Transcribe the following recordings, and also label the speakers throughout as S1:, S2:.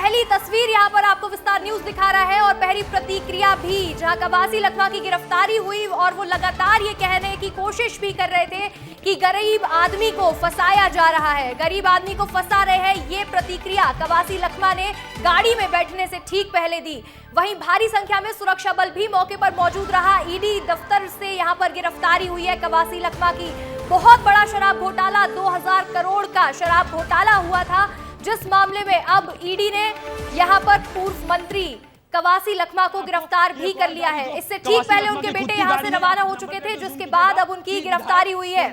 S1: पहली तस्वीर यहाँ पर आपको विस्तार न्यूज दिखा रहा है और पहली प्रतिक्रिया भी, जहां कवासी लखमा की गिरफ्तारी हुई और वो लगातार ये कहने की कोशिश भी कर रहे थे कि गरीब आदमी को फंसाया जा रहा है, गरीब आदमी को फंसा रहे हैं। ये प्रतिक्रिया कवासी लखमा ने गाड़ी में बैठने से ठीक पहले दी। वहीं भारी संख्या में सुरक्षा बल भी मौके पर मौजूद रहा। ईडी दफ्तर से यहाँ पर गिरफ्तारी हुई है कवासी लखमा की। बहुत बड़ा शराब घोटाला, 2000 करोड़ का शराब घोटाला हुआ था, जिस मामले में अब ईडी ने यहां पर पूर्व मंत्री कवासी लखमा को गिरफ्तार भी कर लिया है। इससे ठीक पहले उनके बेटे यहां से रवाना हो चुके थे, जिसके बाद अब उनकी गिरफ्तारी हुई है।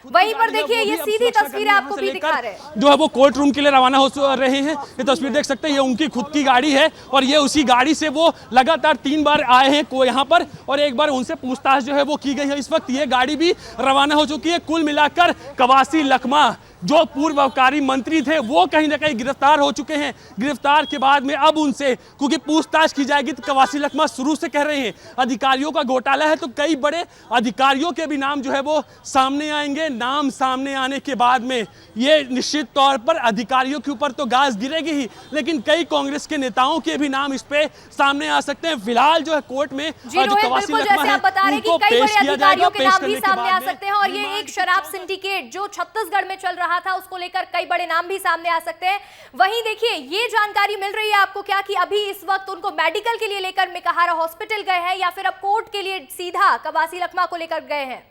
S1: वहीं पर देखिए ये सीधी तस्वीरें आपको भी दिखा रहे हैं,
S2: जो है वो कोर्ट रूम के लिए रवाना हो रहे हैं। ये तस्वीर देख सकते हैं, ये उनकी खुद की गाड़ी है और ये उसी गाड़ी से वो लगातार 3 बार आए हैं को यहाँ पर, और एक बार उनसे पूछताछ जो है वो की गई है। इस वक्त ये गाड़ी भी रवाना हो चुकी है। कुल मिलाकर कवासी लखमा जो पूर्व आबकारी मंत्री थे वो कहीं ना कहीं गिरफ्तार हो चुके हैं। गिरफ्तार के बाद में अब उनसे क्योंकि पूछताछ की जाएगी, तो कवासी लखमा शुरू से कह रहे हैं अधिकारियों का घोटाला है, तो कई बड़े अधिकारियों के भी नाम जो है वो सामने आएंगे। नाम सामने आने के बाद में ये निश्चित तौर पर अधिकारियों के ऊपर तो गाज गिरेगी ही, लेकिन कई कांग्रेस के नेताओं के भी नाम इस पे सामने आ सकते हैं। फिलहाल जो है कोर्ट में जो कवासी लखमा है उनको पेश किया जाएगा। पेश करने के
S1: सामने आ सकते हैं और ये एक शराब सिंडिकेट जो छत्तीसगढ़ में चल रहा था, उसको लेकर कई बड़े नाम भी सामने आ सकते हैं। वहीं देखिए ये जानकारी मिल रही है आपको क्या कि अभी इस वक्त उनको मेडिकल के लिए लेकर मेकाहारा हॉस्पिटल गए हैं या फिर अब कोर्ट के लिए सीधा कवासी लखमा को लेकर गए हैं।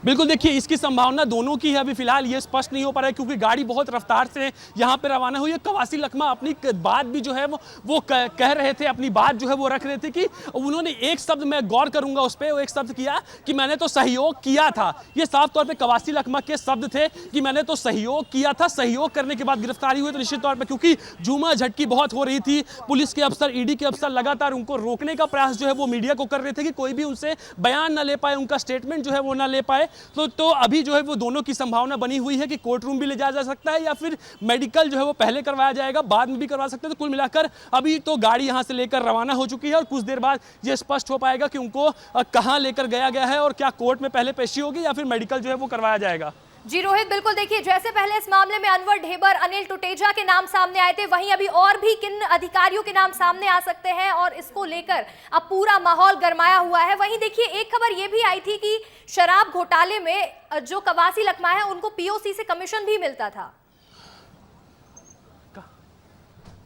S2: बिल्कुल देखिए इसकी संभावना दोनों की है, अभी फिलहाल ये स्पष्ट नहीं हो पा रहा है क्योंकि गाड़ी बहुत रफ्तार से यहाँ पे रवाना हुई है। कवासी लखमा अपनी बात भी जो है वो कह रहे थे, अपनी बात जो है वो रख रहे थे कि उन्होंने एक शब्द, मैं गौर करूंगा उस पर, एक शब्द किया कि मैंने तो सहयोग किया था। ये साफ तौर पर कवासी लखमा के शब्द थे कि मैंने तो सहयोग किया था। सहयोग करने के बाद गिरफ्तारी हुई तो निश्चित तौर पर क्योंकि झूमा झटकी बहुत हो रही थी, पुलिस के अफसर, ईडी के अफसर लगातार उनको रोकने का प्रयास जो है वो मीडिया को कर रहे थे कि कोई भी उनसे बयान न ले पाए, उनका स्टेटमेंट जो है वो न ले पाए। तो अभी जो है वो दोनों की संभावना बनी हुई है कि कोर्ट रूम भी ले जाया जा सकता है या फिर मेडिकल जो है वो पहले करवाया जाएगा, बाद में भी करवा सकते हैं। तो कुल मिलाकर अभी तो गाड़ी यहां से लेकर रवाना हो चुकी है और कुछ देर बाद ये स्पष्ट हो पाएगा कि उनको कहां लेकर गया है और क्या कोर्ट में पहले पेशी होगी या फिर मेडिकल जो है वो करवाया जाएगा।
S1: जी रोहित, बिल्कुल देखिए जैसे पहले इस मामले में अनवर ढेबर, अनिल टुटेजा के नाम सामने आए थे, वहीं अभी और भी किन अधिकारियों के नाम सामने आ सकते हैं और इसको लेकर अब पूरा माहौल गरमाया हुआ है। वहीं देखिए एक खबर ये भी आई थी कि शराब घोटाले में जो कवासी लखमा है उनको पीओसी से कमीशन भी मिलता था।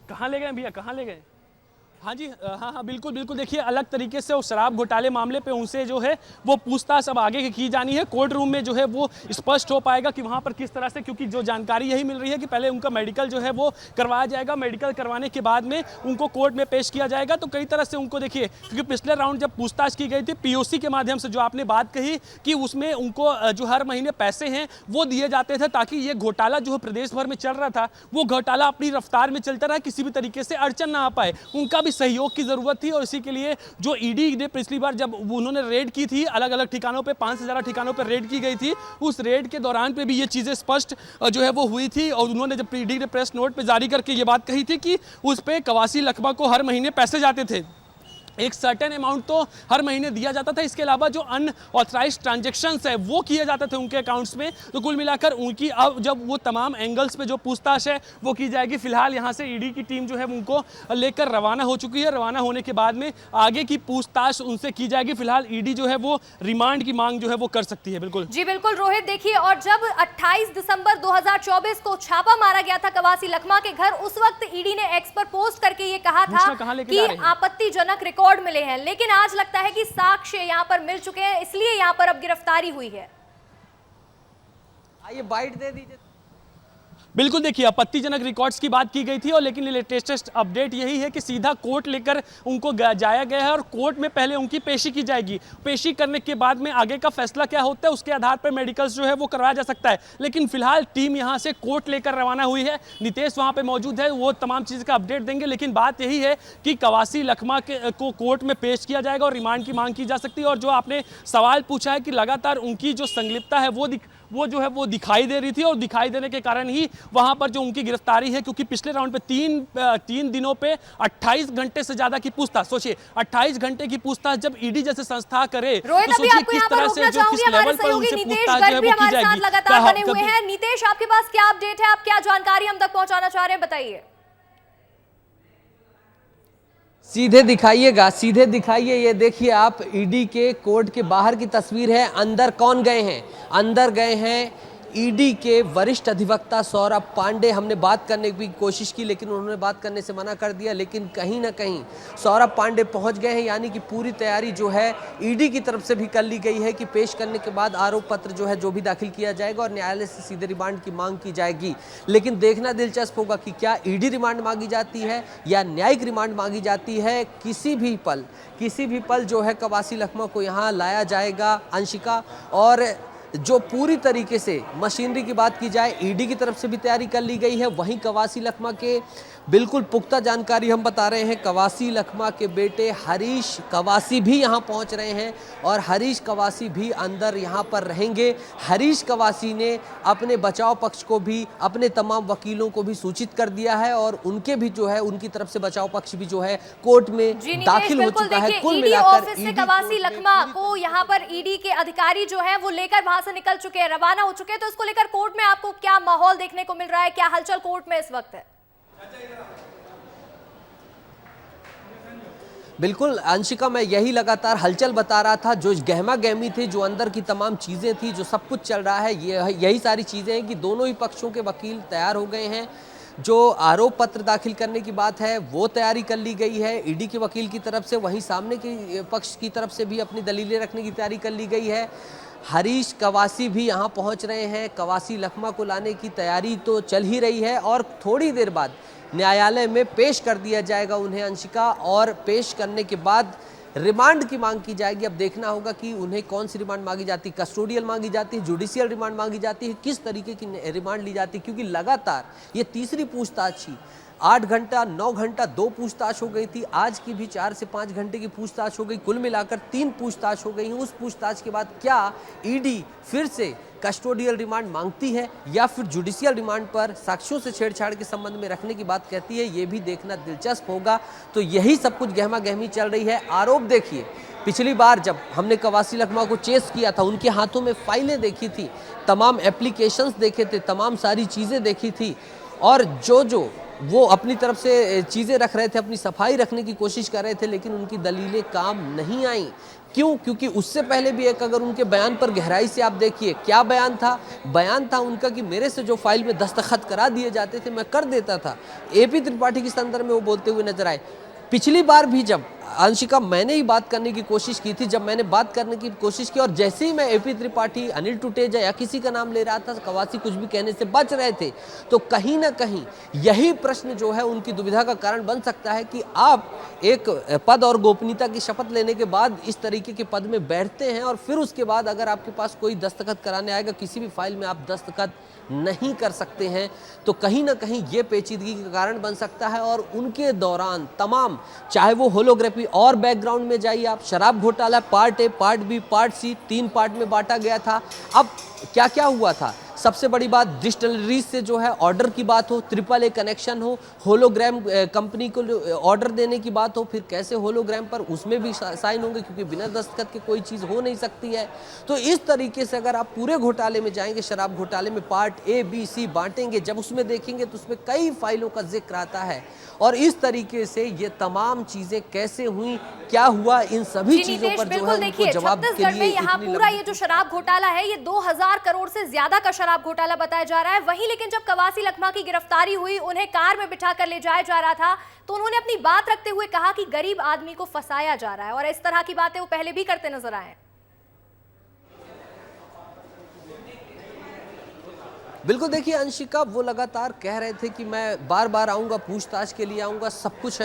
S2: कहाँ ले गए भैया, कहाँ ले गए? हाँ जी, हाँ बिल्कुल बिल्कुल देखिए अलग तरीके से वो शराब घोटाले मामले पे उनसे जो है वो पूछताछ अब आगे की जानी है। कोर्ट रूम में जो है वो स्पष्ट हो पाएगा कि वहाँ पर किस तरह से, क्योंकि जो जानकारी यही मिल रही है कि पहले उनका मेडिकल जो है वो करवाया जाएगा, मेडिकल करवाने के बाद में उनको कोर्ट में पेश किया जाएगा। तो कई तरह से उनको देखिए, क्योंकि पिछले राउंड जब पूछताछ की गई थी पीओसी के माध्यम से, जो आपने बात कही कि उसमें उनको जो हर महीने पैसे हैं वो दिए जाते थे ताकि ये घोटाला जो है प्रदेश भर में चल रहा था वो घोटाला अपनी रफ्तार में चलता रहा, किसी भी तरीके से अड़चन ना आ पाए। उनका सहयोग की जरूरत थी और इसी के लिए जो ईडी ने पिछली बार जब उन्होंने रेड की थी, अलग अलग ठिकानों पे 5 से ज्यादा ठिकानों पे रेड की गई थी, उस रेड के दौरान पे भी ये चीजें स्पष्ट जो है वो हुई थी और उन्होंने जब ईडी ने प्रेस नोट पे जारी करके ये बात कही थी कि उस पे कवासी लखमा को हर महीने पैसे जाते थे, एक सर्टेन अमाउंट तो हर महीने दिया जाता था। इसके अलावा जो अनऑथराइज्ड ट्रांजैक्शंस है वो किए जाते थे उनके अकाउंट्स में। तो कुल मिलाकर उनकी अब जब वो तमाम एंगल्स पे जो पूछताछ है वो की जाएगी। फिलहाल यहाँ से ईडी की टीम जो है उनको लेकर रवाना हो चुकी है। रवाना होने के बाद में आगे की पूछताछ उनसे की जाएगी। फिलहाल ईडी जो है वो रिमांड की मांग जो है वो कर सकती है। बिल्कुल
S1: जी बिल्कुल रोहित, देखिए और जब 28 दिसंबर 2024 को छापा मारा गया था कवासी लखमा के घर, उस वक्त ईडी ने एक्स पर पोस्ट करके ये कहा था कि आपत्तिजनक रिकॉर्ड मिले हैं, लेकिन आज लगता है कि साक्ष्य यहां पर मिल चुके हैं, इसलिए यहां पर अब गिरफ्तारी हुई है।
S3: आइए बाइट दे दीजिए।
S2: बिल्कुल देखिए आपत्तिजनक रिकॉर्ड्स की बात की गई थी और लेकिन लेटेस्ट अपडेट यही है कि सीधा कोर्ट लेकर उनको जाया गया है और कोर्ट में पहले उनकी पेशी की जाएगी। पेशी करने के बाद में आगे का फैसला क्या होता है उसके आधार पर मेडिकल्स जो है वो करवाया जा सकता है। लेकिन फिलहाल टीम यहां से कोर्ट लेकर रवाना हुई है। नितेश वहां पे मौजूद है, वो तमाम चीज़ का अपडेट देंगे। लेकिन बात यही है कि कवासी लखमा को कोर्ट में पेश किया जाएगा और रिमांड की मांग की जा सकती है। और जो आपने सवाल पूछा है कि लगातार उनकी जो संलिप्तता है वो जो है वो दिखाई दे रही थी, और दिखाई देने के कारण ही वहां पर जो उनकी गिरफ्तारी है, क्योंकि पिछले राउंड पे तीन दिनों पे 28 घंटे से ज्यादा की पूछताछ, सोचिए 28 घंटे की पूछताछ जब ईडी जैसे संस्था करे तो सोचिए किस तरह से जो किस लेवल पर उनसे पूछताछ जो है वो की जाएगी।
S1: लगातार बने हुए हैं। नीतेश, आपके पास क्या अपडेट है, आप क्या जानकारी हम तक पहुंचाना चाह रहे हैं, बताइए।
S3: सीधे दिखाइएगा, सीधे दिखाइए। ये देखिए आप, ईडी के कोर्ट के बाहर की तस्वीर है। अंदर कौन गए हैं? अंदर गए हैं ईडी के वरिष्ठ अधिवक्ता सौरभ पांडे। हमने बात करने की कोशिश की लेकिन उन्होंने बात करने से मना कर दिया, लेकिन कहीं ना कहीं सौरभ पांडे पहुंच गए हैं। यानी कि पूरी तैयारी जो है ईडी की तरफ से भी कर ली गई है कि पेश करने के बाद आरोप पत्र जो है जो भी दाखिल किया जाएगा और न्यायालय से सीधे रिमांड की मांग की जाएगी। लेकिन देखना दिलचस्प होगा कि क्या ईडी रिमांड मांगी जाती है या न्यायिक रिमांड मांगी जाती है। किसी भी पल जो है कवासी लखमा को यहाँ लाया जाएगा अंशिका। और जो पूरी तरीके से मशीनरी की बात की जाए, ईडी की तरफ से भी तैयारी कर ली गई है। वहीं कवासी लखमा के बिल्कुल पुख्ता जानकारी हम बता रहे हैं, कवासी लखमा के बेटे हरीश कवासी भी यहां पहुंच रहे हैं और हरीश कवासी भी अंदर यहां पर रहेंगे। हरीश कवासी ने अपने बचाव पक्ष को भी, अपने तमाम वकीलों को भी सूचित कर दिया है और उनके भी जो है उनकी तरफ से बचाव पक्ष भी जो है कोर्ट में दाखिल हो चुका है। कुल मिलाकर
S1: ईडी कवासी लखमा को यहाँ पर ईडी के अधिकारी जो है वो लेकर वहां से निकल चुके हैं, रवाना हो चुके हैं। तो इसको लेकर कोर्ट में आपको क्या माहौल देखने को मिल रहा है, क्या हलचल कोर्ट में इस वक्त है?
S3: बिल्कुल अंशिका, मैं यही लगातार हलचल बता रहा था। जो गहमा गहमी थी, जो अंदर की तमाम चीज़ें थी, जो सब कुछ चल रहा है, यही सारी चीज़ें हैं कि दोनों ही पक्षों के वकील तैयार हो गए हैं। जो आरोप पत्र दाखिल करने की बात है वो तैयारी कर ली गई है ईडी के वकील की तरफ से, वहीं सामने के पक्ष की तरफ से भी अपनी दलीलें रखने की तैयारी कर ली गई है। हरीश कवासी भी यहाँ पहुँच रहे हैं। कवासी लखमा को लाने की तैयारी तो चल ही रही है और थोड़ी देर बाद न्यायालय में पेश कर दिया जाएगा उन्हें अंशिका, और पेश करने के बाद रिमांड की मांग की जाएगी। अब देखना होगा कि उन्हें कौन सी रिमांड मांगी जाती है, कस्टोडियल मांगी जाती है, जुडिशियल रिमांड मांगी जाती है, किस तरीके की रिमांड ली जाती है, क्योंकि लगातार ये तीसरी पूछताछ थी। 8 घंटा 9 घंटा 2 पूछताछ हो गई थी, आज की भी 4 से 5 घंटे की पूछताछ हो गई, कुल मिलाकर 3 पूछताछ हो गई। उस पूछताछ के बाद क्या ईडी फिर से कस्टोडियल रिमांड मांगती है या फिर जुडिशियल रिमांड पर साक्ष्यों से छेड़छाड़ के संबंध में रखने की बात कहती है, ये भी देखना दिलचस्प होगा। तो यही सब कुछ गहमा गहमी चल रही है। आरोप देखिए, पिछली बार जब हमने कवासी लखमा को चेस किया था, उनके हाथों में फाइलें देखी थी, तमाम एप्लीकेशंस देखे थे, तमाम सारी चीज़ें देखी थी, और जो वो अपनी तरफ से चीज़ें रख रहे थे, अपनी सफाई रखने की कोशिश कर रहे थे, लेकिन उनकी दलीलें काम नहीं आई। क्यों? क्योंकि उससे पहले भी एक, अगर उनके बयान पर गहराई से आप देखिए, क्या बयान था उनका कि मेरे से जो फाइल में दस्तखत करा दिए जाते थे मैं कर देता था। एपी त्रिपाठी के संदर्भ में वो बोलते हुए नजर आए। पिछली बार भी जब अंशिका मैंने ही बात करने की कोशिश की थी, जब मैंने बात करने की कोशिश की और जैसे ही मैं एपी त्रिपाठी, अनिल टुटेजा या किसी का नाम ले रहा था, कवासी कुछ भी कहने से बच रहे थे, तो कहीं ना कहीं यही प्रश्न जो है उनकी दुविधा का कारण बन सकता है कि आप एक पद और गोपनीयता की शपथ लेने के बाद इस तरीके के पद में बैठते हैं और फिर उसके बाद अगर आपके पास कोई दस्तखत कराने आएगा, किसी भी फाइल में आप दस्तखत नहीं कर सकते हैं, तो कहीं ना कहीं ये पेचीदगी का कारण बन सकता है। और उनके दौरान तमाम, चाहे वो होलोग्राफी और बैकग्राउंड में जाइए आप, शराब घोटाला part A, part B, part C, 3 part में बांटा गया था। अब क्या क्या हुआ था, सबसे बड़ी बात डिस्टिलरीज से जो है ऑर्डर की बात हो, AAA कनेक्शन हो, होलोग्राम कंपनी को ऑर्डर देने की बात हो, फिर कैसे होलोग्राम पर उसमें भी साइन होंगे, क्योंकि बिना दस्तखत के कोई चीज़ हो नहीं सकती है। तो इस तरीके से अगर आप पूरे घोटाले में जाएंगे, शराब घोटाले में पार्ट ए बी सी बांटेंगे, जब उसमें देखेंगे तो उसमें कई फाइलों का जिक्र आता है। और इस तरीके से ये तमाम चीज़ें कैसे हुई, क्या हुआ, इन सभी चीज़ों पर जो है उनको जवाब के लिए
S1: यहाँ पूरा ये जो शराब घोटाला है, ये 2000 करोड़ से ज्यादा का शराब घोटाला बताया जा रहा है। वहीं लेकिन जब कवासी लखमा की गिरफ्तारी हुई, उन्हें कार में बिठा कर ले जाया जा रहा था, तो उन्होंने अपनी बात रखते हुए कहा कि गरीब आदमी को फंसाया जा रहा है, और इस तरह की बातें वो पहले भी करते नजर आए।
S3: बिल्कुल, देखिए अंशिका, वो लगातार कह रहे थे कि मैं बार बार आऊँगा, पूछताछ के लिए आऊँगा, सब कुछ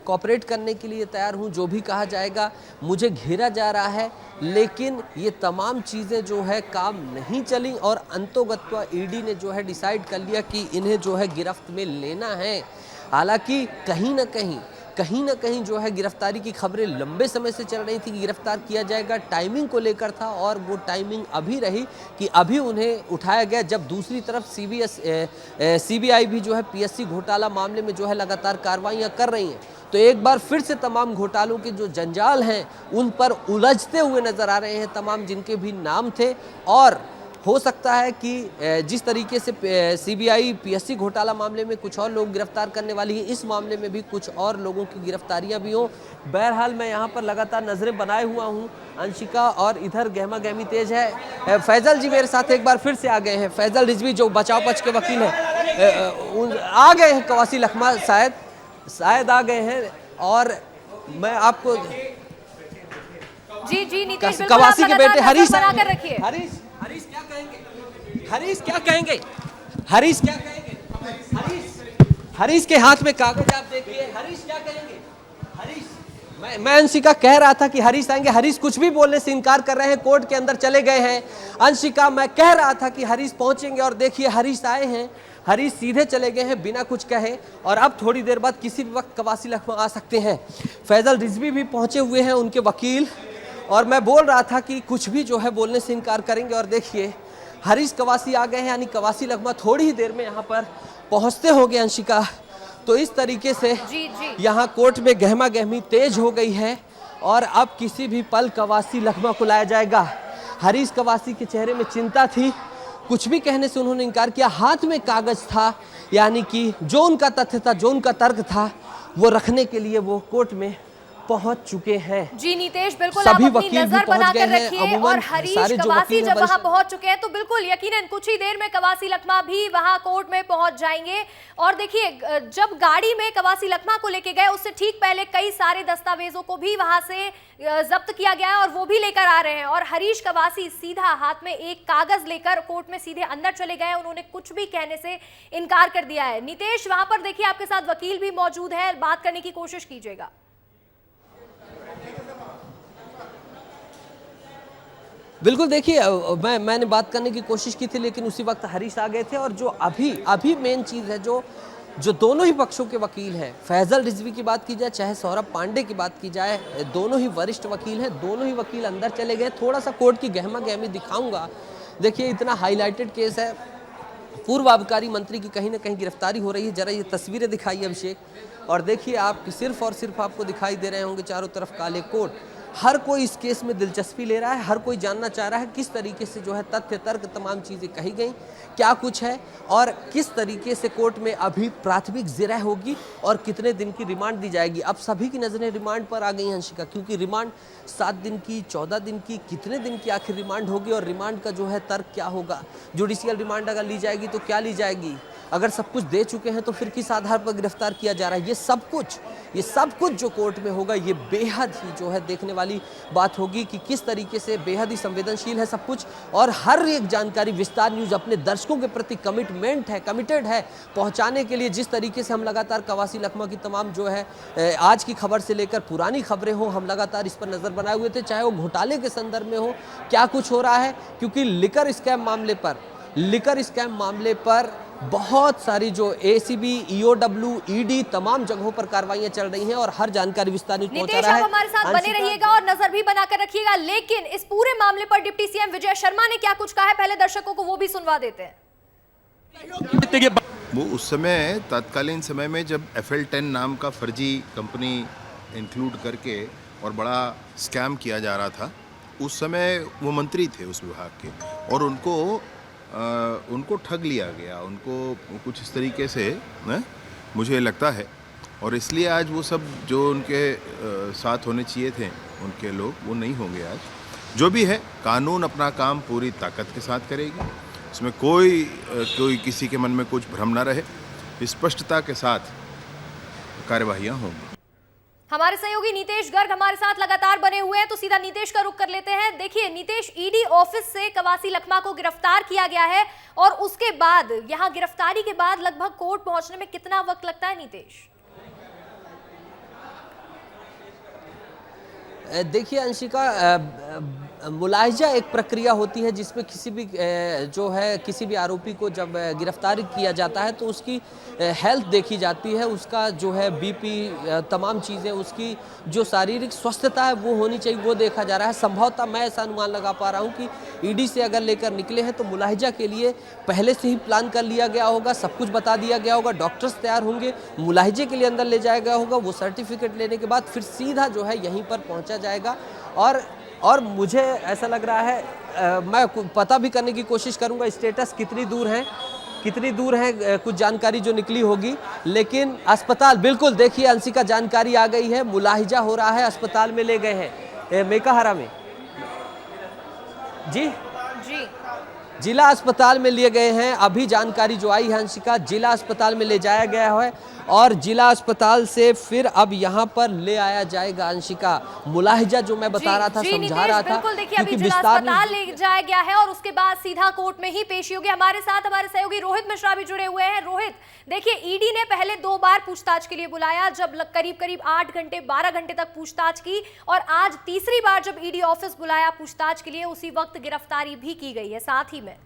S3: कोऑपरेट करने के लिए तैयार हूँ, जो भी कहा जाएगा। मुझे घेरा जा रहा है, लेकिन ये तमाम चीज़ें जो है काम नहीं चली और अंतोगत्वा ईडी ने जो है डिसाइड कर लिया कि इन्हें जो है गिरफ्त में लेना है। हालांकि कहीं ना कहीं ना कहीं जो है गिरफ्तारी की खबरें लंबे समय से चल रही थी कि गिरफ्तार किया जाएगा, टाइमिंग को लेकर था और वो टाइमिंग अभी रही कि अभी उन्हें उठाया गया, जब दूसरी तरफ सीबीआई भी जो है पीएससी घोटाला मामले में जो है लगातार कार्रवाइयाँ कर रही हैं। तो एक बार फिर से तमाम घोटालों के जो जंजाल हैं उन पर उलझते हुए नजर आ रहे हैं तमाम जिनके भी नाम थे। और हो सकता है कि जिस तरीके से सीबीआई पीएससी घोटाला मामले में कुछ और लोग गिरफ्तार करने वाली है, इस मामले में भी कुछ और लोगों की गिरफ्तारियां भी हों। बहरहाल मैं यहाँ पर लगातार नजरें बनाए हुआ हूँ अंशिका, और इधर गहमा गहमी तेज है। फैजल जी मेरे साथ एक बार फिर से आ गए हैं। फैजल रिजवी जो बचाव पक्ष के वकील हैं आ गए हैं, कवासी लखमा शायद आ गए हैं। और मैं आपको
S1: जी नीतीश बिल्कुल
S3: कवासी के बेटे हरीश
S1: रखिए।
S3: हरीश क्या कहेंगे? हरीश क्या कहेंगे? हरीश क्या कहेंगे? हरीश के हाथ में कागज आप देखिए। हरीश क्या कहेंगे? हरीश, मैं अंशिका कह रहा था कि हरीश आएंगे। हरीश कुछ भी बोलने से इनकार कर रहे हैं, कोर्ट के अंदर चले गए हैं। अंशिका, मैं कह रहा था कि हरीश पहुंचेंगे और देखिए हरीश आए हैं। हरीश सीधे चले गए हैं बिना कुछ कहे, और अब थोड़ी देर बाद किसी भी वक्त कवासी लखमा आ सकते हैं। फैजल रिजवी भी पहुंचे हुए हैं, उनके वकील। और मैं बोल रहा था कि कुछ भी जो है बोलने से इनकार करेंगे, और देखिए हरीश कवासी आ गए हैं, यानी कवासी लखमा थोड़ी ही देर में यहाँ पर पहुँचते होंगे अंशिका। तो इस तरीके से यहाँ कोर्ट में गहमा गहमी तेज हो गई है, और अब किसी भी पल कवासी लखमा को लाया जाएगा। हरीश कवासी के चेहरे में चिंता थी, कुछ भी कहने से उन्होंने इनकार किया। हाथ में कागज था, यानी कि जो उनका तथ्य था, जो उनका तर्क था, वो रखने के लिए वो कोर्ट में पहुंच चुके हैं।
S1: जी नीतीश, बिल्कुल आप अपनी नजर बनाकर रखिए। और हरीश कवासी जब वहां पहुंच चुके हैं तो बिल्कुल यकीनन कुछ ही देर में कवासी लखमा भी वहां कोर्ट में पहुंच जाएंगे। और देखिए, जब गाड़ी में कवासी लखमा को लेके गए उससे ठीक पहले कई सारे दस्तावेजों को भी वहां से जब्त किया गया है और वो भी लेकर आ रहे हैं। और हरीश कवासी सीधा हाथ में एक कागज लेकर कोर्ट में सीधे अंदर चले गए। उन्होंने कुछ भी कहने से इनकार कर दिया है। नीतीश, वहां पर देखिए आपके साथ वकील भी मौजूद है, बात करने की कोशिश कीजिएगा।
S3: बिल्कुल, देखिए मैंने बात करने की कोशिश की थी, लेकिन उसी वक्त हरीश आ गए थे। और जो अभी मेन चीज़ है, जो दोनों ही पक्षों के वकील हैं, फैजल रिजवी की बात की जाए चाहे सौरभ पांडे की बात की जाए, दोनों ही वरिष्ठ वकील हैं। दोनों ही वकील अंदर चले गए। थोड़ा सा कोर्ट की गहमा गहमी दिखाऊंगा। देखिए, इतना हाईलाइटेड केस है, पूर्व आबकारी मंत्री की कहीं ना कहीं गिरफ्तारी हो रही है। जरा ये तस्वीरें दिखाइए अभिषेक, और देखिए आप सिर्फ और सिर्फ आपको दिखाई दे रहे होंगे चारों तरफ काले कोट। हर कोई इस केस में दिलचस्पी ले रहा है, हर कोई जानना चाह रहा है किस तरीके से जो है तथ्य तर्क तमाम चीज़ें कही गई, क्या कुछ है, और किस तरीके से कोर्ट में अभी प्राथमिक जिरह होगी और कितने दिन की रिमांड दी जाएगी। अब सभी की नज़रें रिमांड पर आ गई हैं अंशिका, क्योंकि रिमांड 7 दिन की, 14 दिन की, कितने दिन की आखिर रिमांड होगी, और रिमांड का जो है तर्क क्या होगा। जुडिशियल रिमांड अगर ली जाएगी तो क्या ली जाएगी, अगर सब कुछ दे चुके हैं तो फिर किस आधार पर गिरफ्तार किया जा रहा है। ये सब कुछ जो कोर्ट में होगा, ये बेहद ही जो है देखने वाली बात होगी कि किस तरीके से बेहद ही संवेदनशील है सब कुछ। और हर एक जानकारी विस्तार न्यूज़ अपने दर्शकों के प्रति कमिटेड है पहुंचाने के लिए। जिस तरीके से हम लगातार कवासी लखमा की तमाम जो है आज की खबर से लेकर पुरानी खबरें हो, हम लगातार इस पर नज़र बनाए हुए थे, चाहे वो घोटाले के संदर्भ में हो, क्या कुछ हो रहा है। क्योंकि लिकर स्कैम मामले पर बहुत सारी जो एसीबी, ईओडब्ल्यू, ईडी तमाम जगहों पर कार्रवाइयां चल रही हैं, और हर जानकारी विस्तार न्यूज़ पहुंचा रहा है।
S1: आप हमारे साथ बने रहिएगा और नजर भी बनाकर रखिएगा। लेकिन इस पूरे मामले पर डिप्टी सीएम विजय शर्मा ने क्या कुछ कहा है, पहले दर्शकों को वो भी सुनवा देते हैं।
S4: वो उस समय तत्कालीन समय में जब FL10 नाम का फर्जी कंपनी इंक्लूड करके और बड़ा स्कैम किया जा रहा था, उस समय वो मंत्री थे उस विभाग के, और उनको ठग लिया गया, उनको कुछ इस तरीके से मुझे लगता है। और इसलिए आज वो सब जो उनके साथ होने चाहिए थे उनके लोग, वो नहीं होंगे आज। जो भी है, कानून अपना काम पूरी ताकत के साथ करेगी, इसमें कोई किसी के मन में कुछ भ्रम ना रहे, स्पष्टता के साथ कार्यवाहियाँ होंगी।
S1: हमारे सहयोगी नीतीश गर्ग हमारे साथ लगातार बने हुए हैं, तो सीधा नीतीश का रुख कर लेते हैं। देखिए नीतीश, ईडी ऑफिस से कवासी लखमा को गिरफ्तार किया गया है, और उसके बाद यहां गिरफ्तारी के बाद लगभग कोर्ट पहुंचने में कितना वक्त लगता है नीतीश?
S3: देखिए अंशिका, मुलाहिजा एक प्रक्रिया होती है जिसमें किसी भी किसी भी आरोपी को जब गिरफ्तार किया जाता है तो उसकी हेल्थ देखी जाती है, उसका जो है बीपी, तमाम चीज़ें, उसकी जो शारीरिक स्वस्थता है वो होनी चाहिए, वो देखा जा रहा है। संभवतः मैं ऐसा अनुमान लगा पा रहा हूँ कि ईडी से अगर लेकर निकले हैं तो मुलाहिजा के लिए पहले से ही प्लान कर लिया गया होगा, सब कुछ बता दिया गया होगा, डॉक्टर्स तैयार होंगे, मुलाहिजे के लिए अंदर ले जाया गया होगा, वो सर्टिफिकेट लेने के बाद फिर सीधा जो है यहीं पर पहुँचा जाएगा। और मुझे ऐसा लग रहा है, मैं पता भी करने की कोशिश करूंगा स्टेटस कितनी दूर है, कुछ जानकारी जो निकली होगी, लेकिन अस्पताल बिल्कुल देखिए अंशिका जानकारी आ गई है, मुलाहिजा हो रहा है, अस्पताल में ले गए हैं मेकाहारा में जी जिला अस्पताल में लिए गए हैं। अभी जानकारी जो आई है अंशिका, जिला अस्पताल में ले जाया गया है और जिला अस्पताल से फिर अब यहाँ पर ले आया जाएगा अंशिका। मुलाहिजा जो मैं बता रहा था, समझा रहा था,
S1: बिल्कुल देखिए अभी जिला अस्पताल ले जाया गया है और उसके बाद सीधा कोर्ट में ही पेशी होगी। हमारे साथ हमारे सहयोगी रोहित मिश्रा भी जुड़े हुए हैं। रोहित, देखिए ईडी ने पहले 2 बार पूछताछ के लिए बुलाया, जब करीब 8 घंटे 12 घंटे तक पूछताछ की, और आज तीसरी बार जब ईडी ऑफिस बुलाया पूछताछ के लिए, उसी वक्त गिरफ्तारी भी की गई है साथ ही में।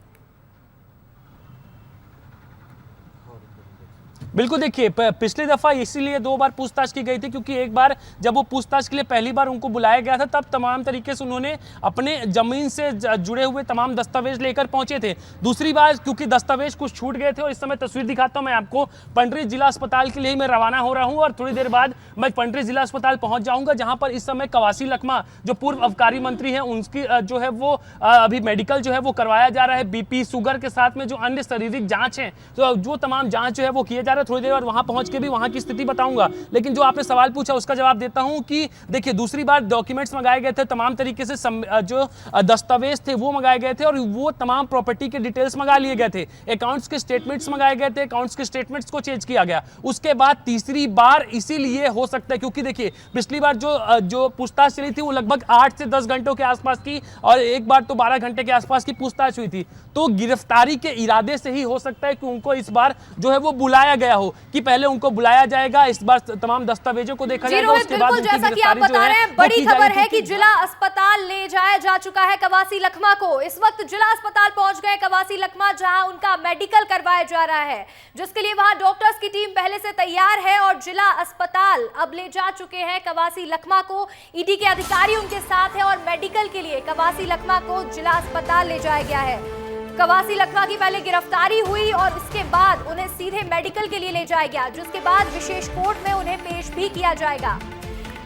S2: बिल्कुल देखिए, पिछली दफ़ा इसीलिए 2 बार पूछताछ की गई थी क्योंकि एक बार जब वो पूछताछ के लिए पहली बार उनको बुलाया गया था तब तमाम तरीके से उन्होंने अपने ज़मीन से जुड़े हुए तमाम दस्तावेज लेकर पहुंचे थे। दूसरी बार क्योंकि दस्तावेज कुछ छूट गए थे, और इस समय तस्वीर दिखाता हूं मैं आपको, पंडरी जिला अस्पताल के लिए मैं रवाना हो रहा हूँ और थोड़ी देर बाद मैं पंडरी जिला अस्पताल पहुँच जाऊँगा, जहाँ पर इस समय कवासी लखमा जो पूर्व आबकारी मंत्री हैं उनकी जो है वो अभी मेडिकल जो है वो करवाया जा रहा है। BP, शुगर के साथ में जो अन्य शारीरिक जाँच हैं, तो जो तमाम जाँच जो है वो किए जा रहे हैं। थोड़ी देर बाद वहां पहुंच के भी वहां की स्थिति बताऊंगा, लेकिन जो आपने सवाल पूछा उसका जवाब देता हूं कि देखिए दूसरी बार डॉक्यूमेंट्स मंगाए गए थे, तमाम तरीके से जो दस्तावेज थे वो मंगाए गए थे और वो तमाम प्रॉपर्टी के डिटेल्स मंगा लिए गए थे, अकाउंट्स के स्टेटमेंट्स मंगाए गए थे, अकाउंट्स के स्टेटमेंट्स को चेंज किया गया। उसके बाद तीसरी बार इसीलिए हो सकता है क्योंकि देखिए पिछली बार जो पूछताछ चली थी वो लगभग 8 से 10 घंटों के आसपास की, और एक बार तो 12 घंटे के आसपास की पूछताछ हुई थी। तो गिरफ्तारी के इरादे से ही हो सकता है कि उनको इस बार जो है वो बुलाया गया हो, कि पहले उनको बुलाया जाएगा, इस बार तमाम दस्तावेजों को देखा जाएगा, उसके बाद
S1: जैसा कि आप बता रहे हैं, बड़ी खबर है कि जिला अस्पताल ले जाया जा चुका है कवासी लखमा को। इस वक्त जिला अस्पताल पहुंच गए कवासी लखमा, जहां उनका मेडिकल करवाया जा रहा है, जिसके लिए वहां डॉक्टर्स की टीम पहले से तैयार है, और जिला अस्पताल अब ले जा चुके हैं कवासी लखमा को। ईडी के अधिकारी उनके साथ है और मेडिकल के लिए कवासी लखमा को जिला अस्पताल ले जाया गया है। कवासी लखमा की पहले गिरफ्तारी हुई और उसके बाद उन्हें सीधे मेडिकल के लिए ले जाया गया, जिसके बाद विशेष कोर्ट में उन्हें पेश भी किया जाएगा।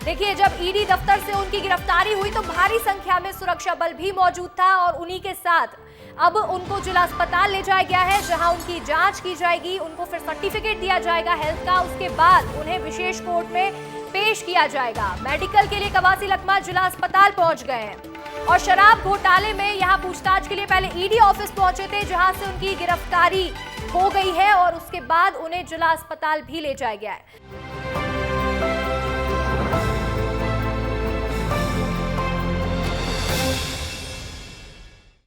S1: देखिए, जब ईडी दफ्तर से उनकी गिरफ्तारी हुई तो भारी संख्या में सुरक्षा बल भी मौजूद था, और उन्हीं के साथ अब उनको जिला अस्पताल ले जाया गया है, जहां उनकी जांच की जाएगी, उनको फिर सर्टिफिकेट दिया जाएगा हेल्थ का, उसके बाद उन्हें विशेष कोर्ट में पेश किया जाएगा। मेडिकल के लिए कवासी लखमा जिला अस्पताल पहुंच गए हैं, और शराब घोटाले में यहां पूछताछ के लिए पहले ईडी ऑफिस पहुंचे थे, जहां से उनकी गिरफ्तारी हो गई है, और उसके बाद उन्हें जिला अस्पताल भी ले जाया गया है।